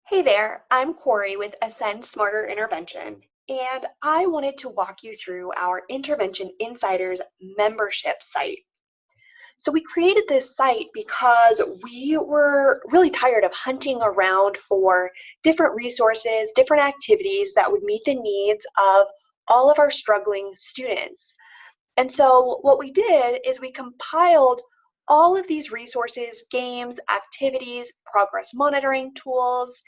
Hey there, I'm Corey with Ascend Smarter Intervention, and I wanted to walk you through our Intervention Insiders membership site. So we created this site because we were really tired of hunting around for different resources, different activities that would meet the needs of all of our struggling students. And so what we did is we compiled all of these resources, games, activities, progress monitoring tools,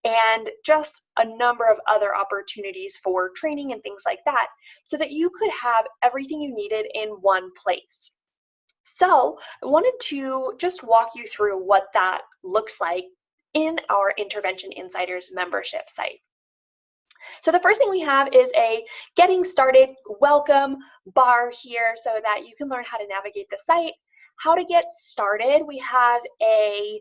and just a number of other opportunities for training and things like that, so that you could have everything you needed in one place. So I wanted to just walk you through what that looks like in our Intervention Insiders membership site. So the first thing we have is a getting started welcome bar here so that you can learn how to navigate the site. How to get started, we have a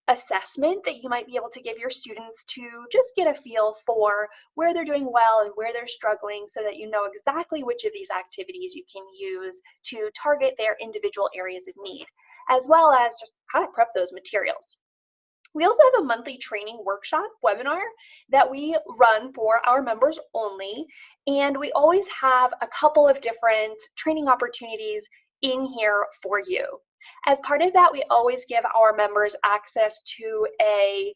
assessment that you might be able to give your students to just get a feel for where they're doing well and where they're struggling so that you know exactly which of these activities you can use to target their individual areas of need, as well as just how to prep those materials. We also have a monthly training workshop webinar that we run for our members only, and we always have a couple of different training opportunities in here for you. As part of that, we always give our members access to a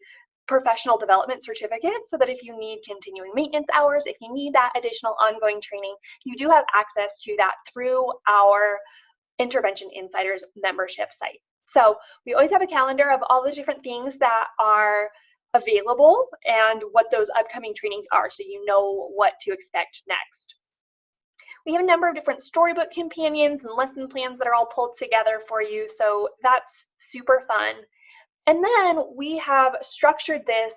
professional development certificate so that if you need continuing maintenance hours, if you need that additional ongoing training, you do have access to that through our Intervention Insiders membership site. So we always have a calendar of all the different things that are available and what those upcoming trainings are so you know what to expect next. We have a number of different storybook companions and lesson plans that are all pulled together for you, so that's super fun. And then we have structured this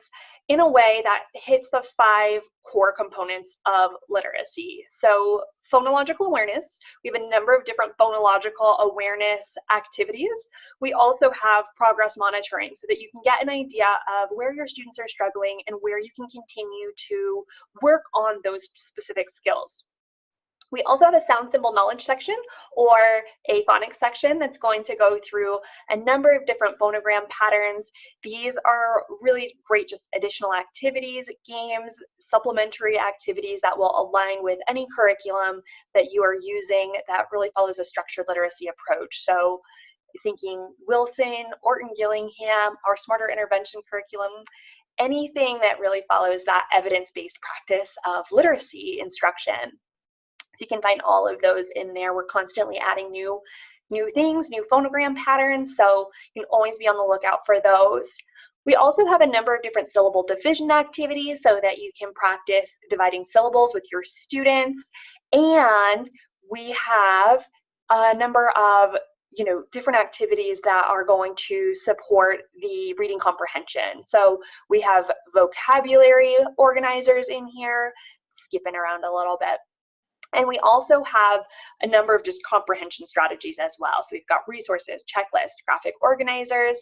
in a way that hits the 5 core components of literacy. So phonological awareness, we have a number of different phonological awareness activities. We also have progress monitoring so that you can get an idea of where your students are struggling and where you can continue to work on those specific skills. We also have a sound symbol knowledge section or a phonics section that's going to go through a number of different phonogram patterns. These are really great just additional activities, games, supplementary activities that will align with any curriculum that you are using that really follows a structured literacy approach. So thinking Wilson, Orton Gillingham, our Smarter Intervention curriculum, anything that really follows that evidence-based practice of literacy instruction. So you can find all of those in there. We're constantly adding new things, new phonogram patterns, so you can always be on the lookout for those. We also have a number of different syllable division activities so that you can practice dividing syllables with your students. And we have a number of different activities that are going to support the reading comprehension. So we have vocabulary organizers in here, skipping around a little bit. And we also have a number of just comprehension strategies as well. So we've got resources, checklists, graphic organizers,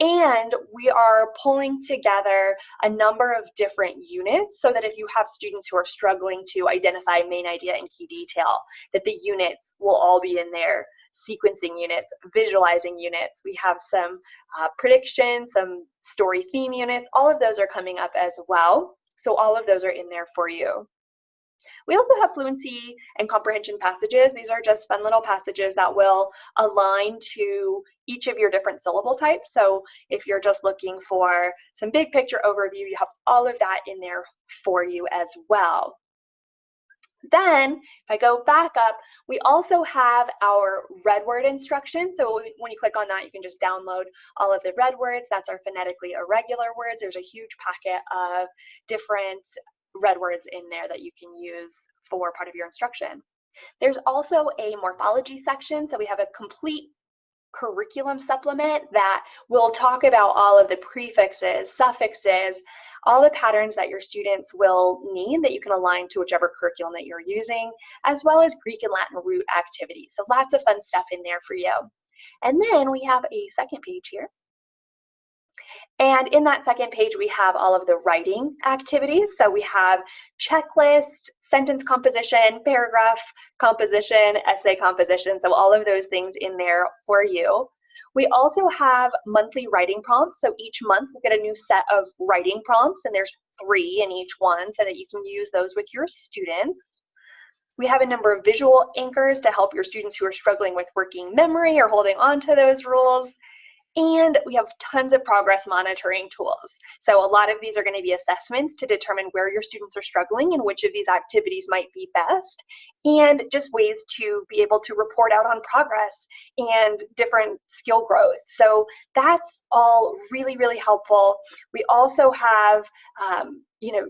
and we are pulling together a number of different units so that if you have students who are struggling to identify main idea and key detail, that the units will all be in there. Sequencing units, visualizing units. We have some prediction, some story theme units. All of those are coming up as well. So all of those are in there for you. We also have fluency and comprehension passages. These are just fun little passages that will align to each of your different syllable types. So if you're just looking for some big picture overview, you have all of that in there for you as well. Then, if I go back up, we also have our red word instruction. So when you click on that, you can just download all of the red words. That's our phonetically irregular words. There's a huge packet of different red words in there that you can use for part of your instruction. There's also a morphology section. So we have a complete curriculum supplement that will talk about all of the prefixes, suffixes, all the patterns that your students will need that you can align to whichever curriculum that you're using, as well as Greek and Latin root activities. So lots of fun stuff in there for you. And then we have a second page here. And in that second page, we have all of the writing activities. So we have checklist, sentence composition, paragraph composition, essay composition. So all of those things in there for you. We also have monthly writing prompts. So each month we get a new set of writing prompts, and there's 3 in each one so that you can use those with your students. We have a number of visual anchors to help your students who are struggling with working memory or holding on to those rules. And we have tons of progress monitoring tools. So a lot of these are going to be assessments to determine where your students are struggling and which of these activities might be best, and just ways to be able to report out on progress and different skill growth. So that's all really, really helpful. We also have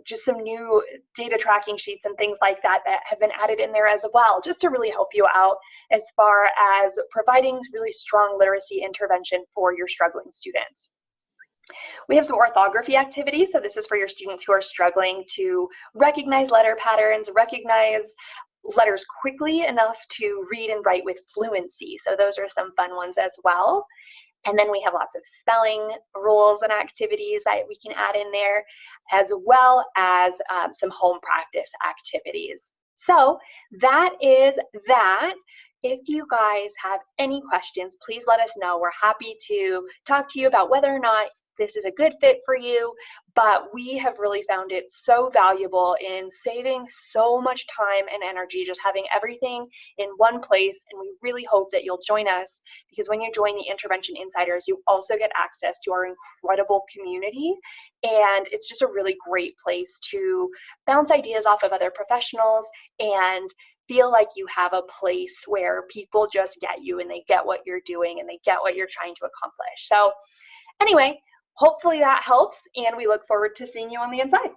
just some new data tracking sheets and things like that that have been added in there as well, just to really help you out as far as providing really strong literacy intervention for your struggling students. We have some orthography activities. So this is for your students who are struggling to recognize letter patterns, recognize letters quickly enough to read and write with fluency. So those are some fun ones as well. And then we have lots of spelling rules and activities that we can add in there, as well as some home practice activities. So that is that. If you guys have any questions, please let us know. We're happy to talk to you about whether or not this is a good fit for you, but we have really found it so valuable in saving so much time and energy, just having everything in one place. And we really hope that you'll join us, because when you join the Intervention Insiders, you also get access to our incredible community. And it's just a really great place to bounce ideas off of other professionals and feel like you have a place where people just get you and they get what you're doing and they get what you're trying to accomplish. So anyway, hopefully that helps, and we look forward to seeing you on the inside.